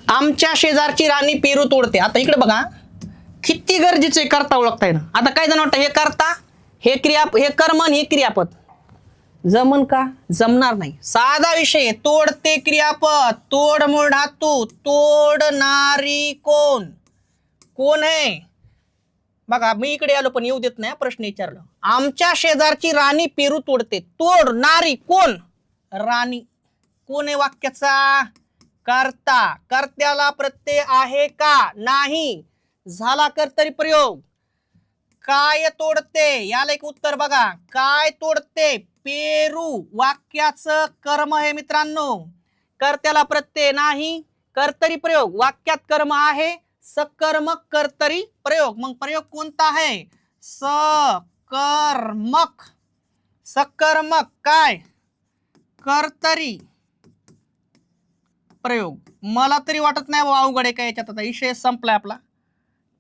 आमच्या शेजारची राणी पेरू तोडते. आता इकडे बघा किती गरजेचे करता ओळखता येणं. आता काय जण वाटतं हे करता हे हे कर्म आणि हे क्रियापद जमन का? जमणार नाही. साधा विषय तोडते क्रियापद, तोड मूळ धातू, तोडणारी कोण? कोण आहे बघा. मी इकडे आलो पण येऊ देत नाही, प्रश्न विचारला. आमच्या शेजारची राणी पेरू तोडते, तोडणारी कोण? राणी. कोण आहे वाक्याचा? कर्ता. कर्त्याला प्रत्यय आहे का? नाही. झाला कर्तरी प्रयोग. काय तोडते याला एक उत्तर बघा. काय तोडते? पेरू. वाक्याचं कर्म आहे मित्रांनो. कर्त्याला प्रत्यय नाही, कर्तरी प्रयोग. वाक्यात कर्म आहे, सकर्मक कर्तरी प्रयोग. मग प्रयोग कोणता आहे? सकर्मक. सकर्मक काय? कर्तरी प्रयोग. मला तरी वाटत नाही बाबा अवघड आहे काय याच्यात. आता विषय संपलाय आपला.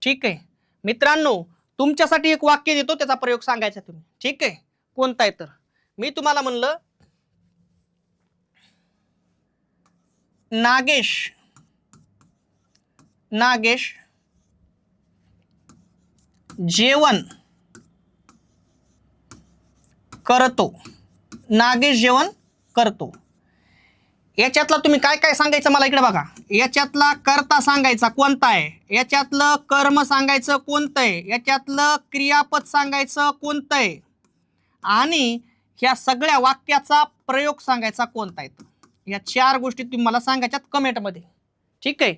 ठीक आहे मित्रांनो, तुमच्यासाठी एक वाक्य देतो, त्याचा प्रयोग सांगायचा तुम्ही. ठीक आहे, कोणता आहे तर मी तुम्हाला म्हणलं नागेश जेवण करतो. नागेश जेवण करतो. याच्यातला तुम्ही काय काय सांगायचं मला इकडे बघा. याच्यातला कर्ता सांगायचा कोणता आहे, याच्यातलं कर्म सांगायचं कोणतं आहे, याच्यातलं क्रियापद सांगायचं कोणतं आहे, आणि ह्या सगळ्या वाक्याचा प्रयोग सांगायचा कोणता आहे. या 4 गोष्टी तुम्ही मला सांगायच्यात कमेंटमध्ये. ठीक आहे.